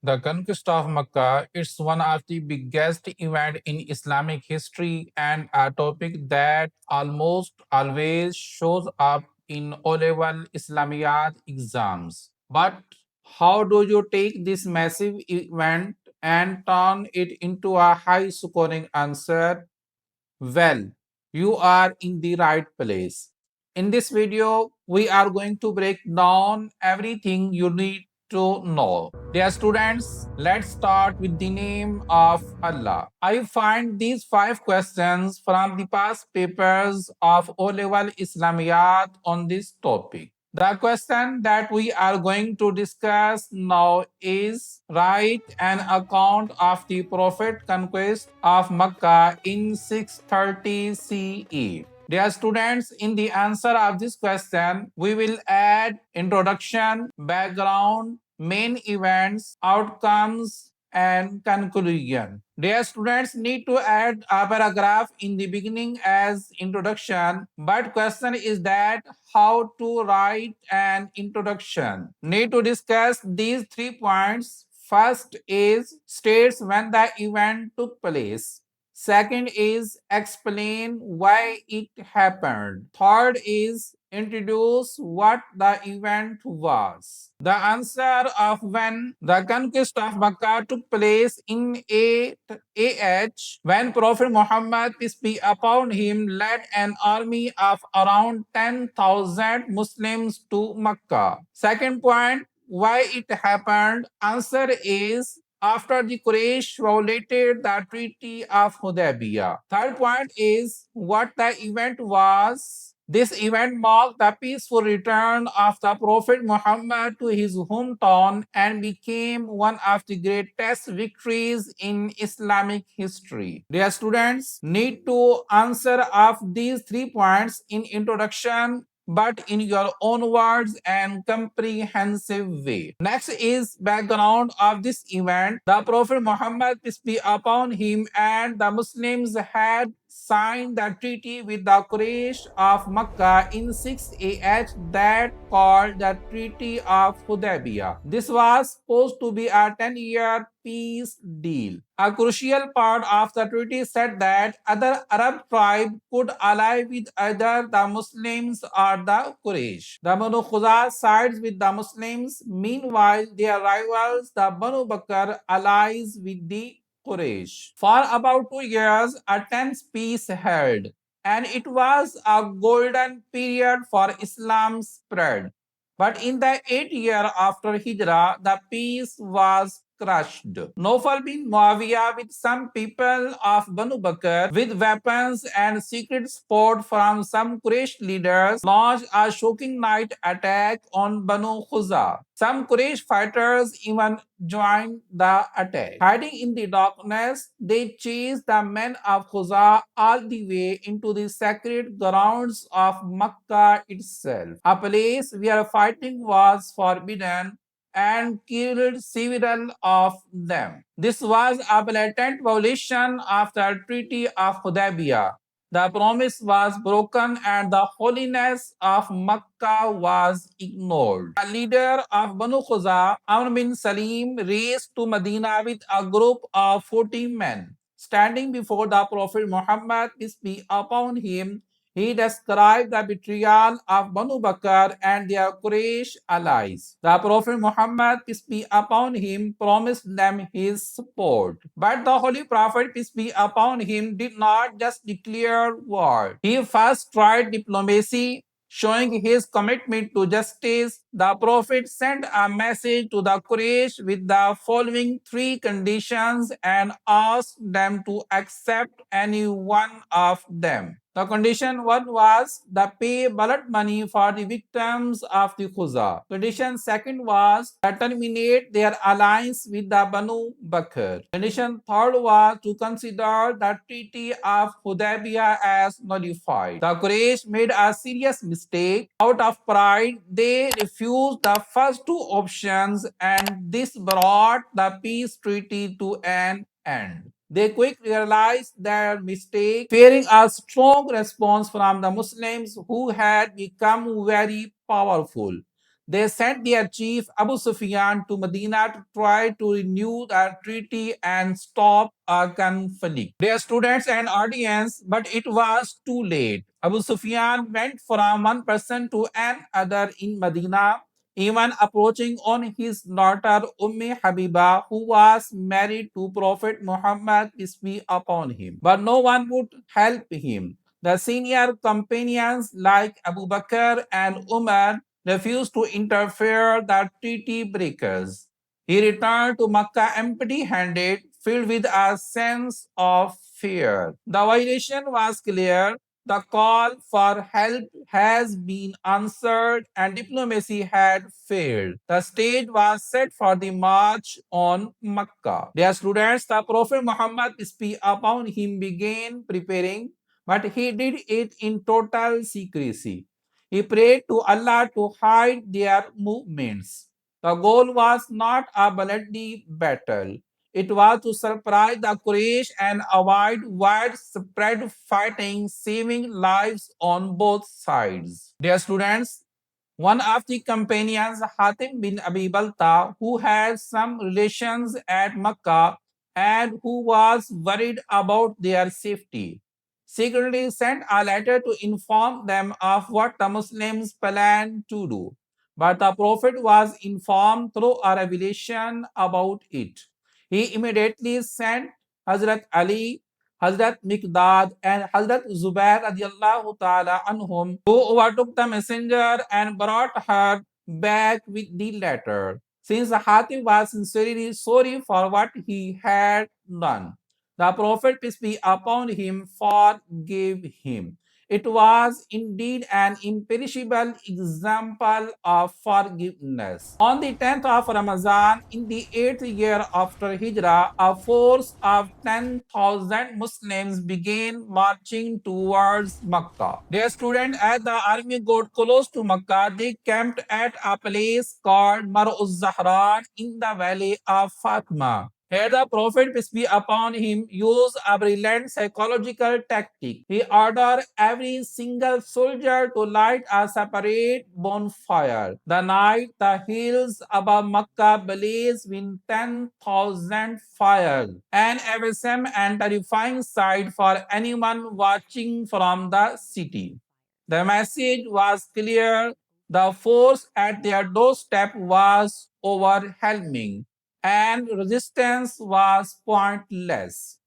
The conquest of Makkah is one of the biggest events in Islamic history and a topic that almost always shows up in O Level Islamiyat exams. But how do you take this massive event and turn it into a high scoring answer? Well, you are in the right place. In this video, we are going to break down everything you need to know. Dear students, let's start with the name of Allah. I find these 5 questions from the past papers of O Level Islamiyat on this topic. The question that we are going to discuss now is write an account of the Prophet conquest of Makkah in 630 CE. Dear students, in the answer of this question, we will add introduction, background, main events, outcomes, and conclusion. Dear students, need to add a paragraph in the beginning as introduction, but question is that how to write an introduction. Need to discuss these 3 points. First is states when the event took place. Second is explain why it happened. Third is introduce what the event was. The answer of when the conquest of Makkah took place in 8 AH, when Prophet Muhammad, peace be upon him, led an army of around 10,000 Muslims to Makkah. Second point, why it happened? Answer is after the Quraysh violated the Treaty of Hudaybiyyah. Third point is what the event was. This event marked the peaceful return of the Prophet Muhammad to his hometown and became one of the greatest victories in Islamic history. Dear students, need to answer of these 3 points in introduction, but in your own words and comprehensive way. Next is background of this event. The Prophet Muhammad, peace be upon him, and the Muslims had signed the treaty with the Quraysh of Makkah in 6 AH that called the Treaty of Hudaybiyyah. This was supposed to be a 10-year peace deal. A crucial part of the treaty said that other Arab tribes could ally with either the Muslims or the Quraysh. The Banu Khuza sides with the Muslims. Meanwhile, their rivals, the Banu Bakr, allies with the Quraysh. For about 2 years, a tense peace held, and it was a golden period for Islam's spread. But in the 8th year after Hijrah, the peace was crushed. Nawfal bin Muawiyah with some people of Banu Bakr with weapons and secret support from some Quraysh leaders launched a shocking night attack on Banu Khuza. Some Quraysh fighters even joined the attack. Hiding in the darkness, they chased the men of Khuza all the way into the sacred grounds of Makkah itself, a place where fighting was forbidden, and killed several of them. This was a blatant violation of the Treaty of Hudaybiyyah. The promise was broken and the holiness of Makkah was ignored. The leader of Banu Khuza, Amr bin Salim, raced to Medina with a group of 40 men. Standing before the Prophet Muhammad, peace be upon him, he described the betrayal of Banu Bakr and their Quraysh allies. The Prophet Muhammad, peace be upon him, promised them his support. But the Holy Prophet, peace be upon him, did not just declare war. He first tried diplomacy. Showing his commitment to justice, the Prophet sent a message to the Quraysh with the following 3 conditions and asked them to accept any one of them. The condition 1 was the pay blood money for the victims of the Khuza. Condition 2 was terminate their alliance with the Banu Bakr. Condition 3 was to consider the Treaty of Hudaybiyyah as nullified. The Quraysh made a serious mistake. Out of pride, they refused the first 2 options, and this brought the peace treaty to an end. They quickly realized their mistake, fearing a strong response from the Muslims who had become very powerful. They sent their chief Abu Sufyan to Medina to try to renew the treaty and stop a conflict. Their students and audience, but it was too late. Abu Sufyan went from one person to another in Medina, even approaching on his daughter Habiba, who was married to Prophet Muhammad, peace be upon him. But no one would help him. The senior companions like Abu Bakr and Umar refused to interfere the treaty breakers. He returned to Makkah empty-handed, filled with a sense of fear. The violation was clear. The call for help has been answered and diplomacy had failed. The stage was set for the march on Makkah. Dear students, the Prophet Muhammad, peace be upon him, began preparing, but he did it in total secrecy. He prayed to Allah to hide their movements. The goal was not a bloody battle. It was to surprise the Quraysh and avoid widespread fighting, saving lives on both sides. Dear students, one of the companions, Hatim bin Abi Balta, who had some relations at Makkah and who was worried about their safety, secretly sent a letter to inform them of what the Muslims planned to do. But the Prophet was informed through a revelation about it. He immediately sent Hazrat Ali, Hazrat Miqdad, and Hazrat Zubair radiallahu ta'ala anhum, who overtook the messenger and brought her back with the letter. Since Hatim was sincerely sorry for what he had done, the Prophet, peace be upon him, forgave him. It was indeed an imperishable example of forgiveness. On the 10th of Ramadan, in the 8th year after Hijrah, a force of 10,000 Muslims began marching towards Makkah. Their students, as the army got close to Makkah, they camped at a place called Mar'uz Zahran in the valley of Fatima. Here the Prophet, peace be upon him, used a brilliant psychological tactic. He ordered every single soldier to light a separate bonfire. The night, the hills above Makkah blazed with 10,000 fires, an awesome and terrifying sight for anyone watching from the city. The message was clear. The force at their doorstep was overwhelming and resistance was pointless.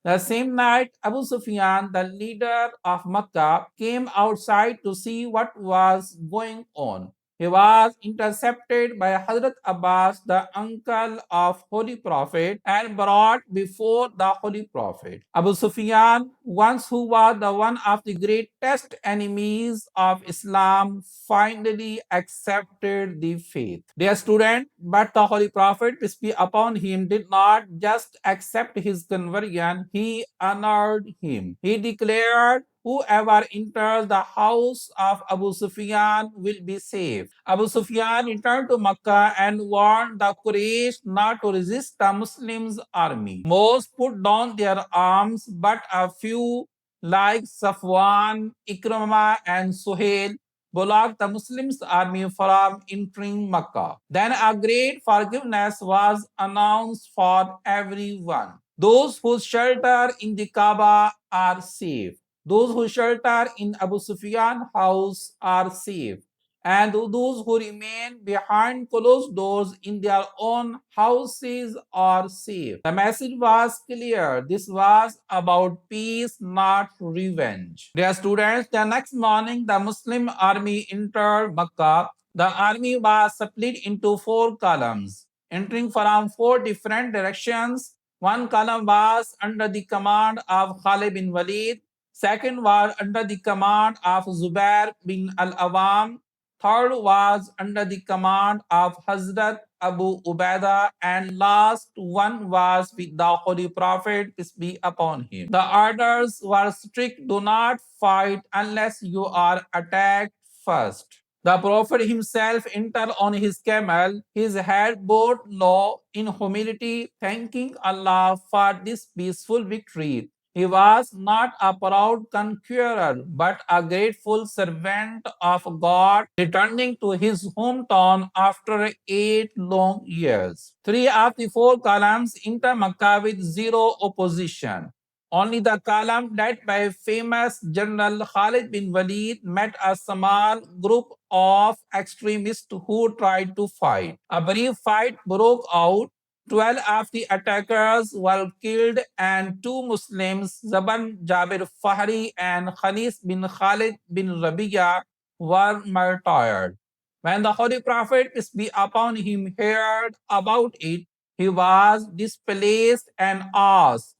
The same night, Abu Sufyan, the leader of Makkah, came outside to see what was going on. He was intercepted by Hazrat Abbas, the uncle of Holy Prophet, and brought before the Holy Prophet. Abu Sufyan, once who was the one of the greatest enemies of Islam, finally accepted the faith. Dear student, but the Holy Prophet, peace be upon him, did not just accept his conversion, he honored him. He declared, whoever enters the house of Abu Sufyan will be safe. Abu Sufyan returned to Makkah and warned the Quraysh not to resist the Muslims' army. Most put down their arms, but a few, like Safwan, Ikramah, and Suhail, blocked the Muslims' army from entering Makkah. Then a great forgiveness was announced for everyone. Those who shelter in the Kaaba are safe. Those who shelter in Abu Sufyan's house are safe. And those who remain behind closed doors in their own houses are safe. The message was clear. This was about peace, not revenge. Dear students, the next morning, the Muslim army entered Makkah. The army was split into four columns, entering from four different directions. One column was under the command of Khalid bin Walid. Second was under the command of Zubair bin al-Awam. Third was under the command of Hazrat Abu Ubaidah, and last one was with the Holy Prophet, peace be upon him. The orders were strict: do not fight unless you are attacked first. The Prophet himself entered on his camel, his head bowed low in humility, thanking Allah for this peaceful victory. He was not a proud conqueror, but a grateful servant of God, returning to his hometown after 8 long years. Three of the four columns enter Makkah with zero opposition. Only the column led by famous General Khalid bin Walid met a small group of extremists who tried to fight. A brief fight broke out. 12 of the attackers were killed and two Muslims, Zaban Jabir Fahri and Khanis bin Khalid bin Rabiya, were martyred. When the Holy Prophet, peace be upon him, heard about it, he was displeased and asked,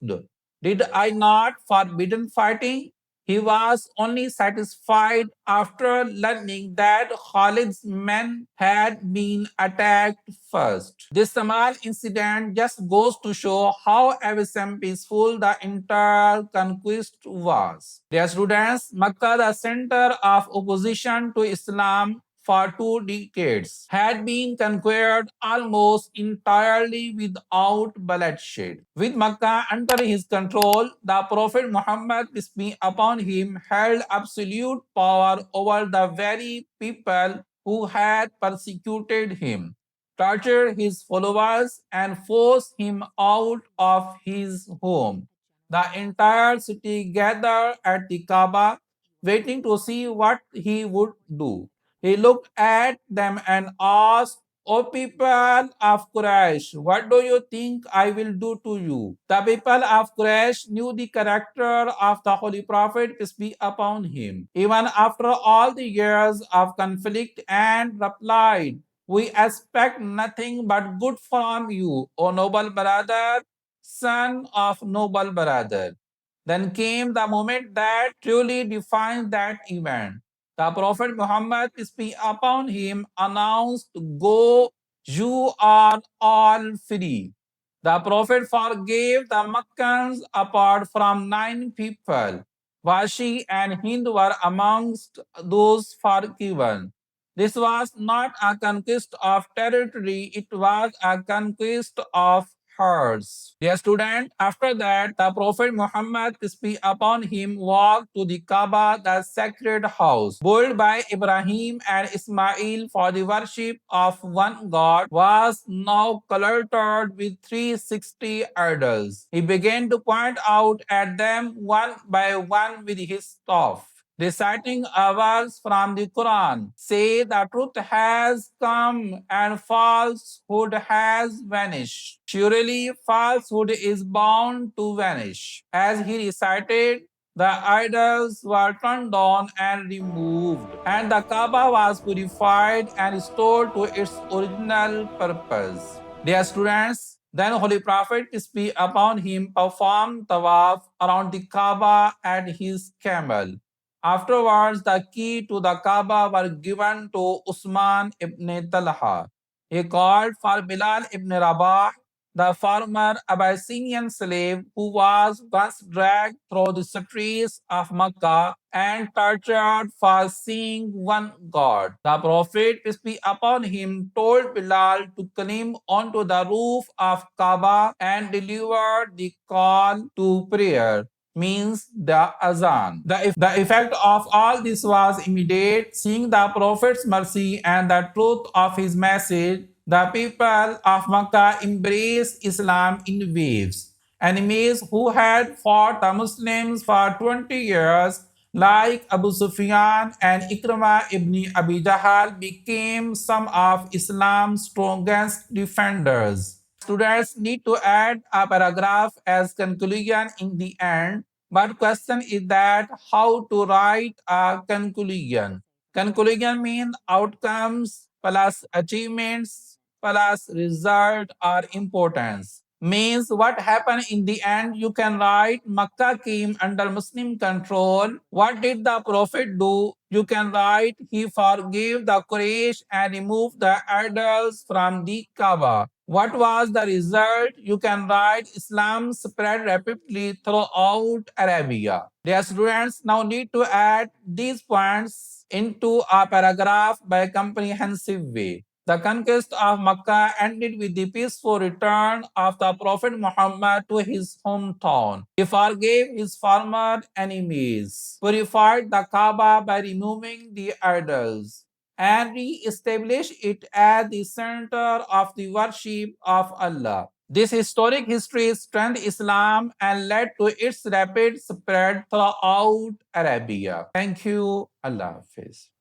"Did I not forbidden fighting?" He was only satisfied after learning that Khalid's men had been attacked first. This small incident just goes to show how awesome peaceful the entire conquest was. Dear students, Makkah, the center of opposition to Islam for 2 decades, had been conquered almost entirely without bloodshed. With Makkah under his control, the Prophet Muhammad, peace be upon him, held absolute power over the very people who had persecuted him, tortured his followers, and forced him out of his home. The entire city gathered at the Kaaba, waiting to see what he would do. He looked at them and asked, "O people of Quraysh, what do you think I will do to you?" The people of Quraysh knew the character of the Holy Prophet, peace be upon him, even after all the years of conflict, and replied, "We expect nothing but good from you, O noble brother, son of noble brother." Then came the moment that truly defines that event. The Prophet Muhammad, peace be upon him, announced, "Go, you are all free." The Prophet forgave the Meccans apart from 9 people. Washi and Hind were amongst those forgiven. This was not a conquest of territory, it was a conquest of hearts. Dear student, after that, the Prophet Muhammad, peace be upon him, walked to the Kaaba, the sacred house, built by Ibrahim and Ismail for the worship of one God, was now cluttered with 360 idols. He began to point out at them one by one with his staff, reciting a verse from the Quran. "Say the truth has come and falsehood has vanished. Surely falsehood is bound to vanish." As he recited, the idols were turned down and removed, and the Kaaba was purified and restored to its original purpose. Dear students, then Holy Prophet, peace be upon him, performed tawaf around the Kaaba and his camel. Afterwards, the key to the Kaaba were given to Usman ibn Talha. He called for Bilal ibn Rabah, the former Abyssinian slave who was once dragged through the streets of Makkah and tortured for seeing one God. The Prophet, peace be upon him, told Bilal to climb onto the roof of Kaaba and deliver the call to prayer, means the Adhan. The effect of all this was immediate. Seeing the Prophet's mercy and the truth of his message, the people of Makkah embraced Islam in waves. Enemies who had fought the Muslims for 20 years, like Abu Sufyan and Ikrimah ibn Abi Jahl, became some of Islam's strongest defenders. Students need to add a paragraph as conclusion in the end, but question is that how to write a conclusion. Conclusion means outcomes plus achievements plus result or importance. Means what happened in the end. You can write Makkah came under Muslim control. What did the Prophet do? You can write he forgave the Quraysh and removed the idols from the Kaaba. What was the result? You can write Islam spread rapidly throughout Arabia. Dear students, now need to add these points into a paragraph by a comprehensive way. The conquest of Makkah ended with the peaceful return of the Prophet Muhammad to his hometown. He forgave his former enemies, purified the Kaaba by removing the idols, and re-established it as the center of the worship of Allah. This historic history strengthened Islam and led to its rapid spread throughout Arabia. Thank you. Allah Hafiz.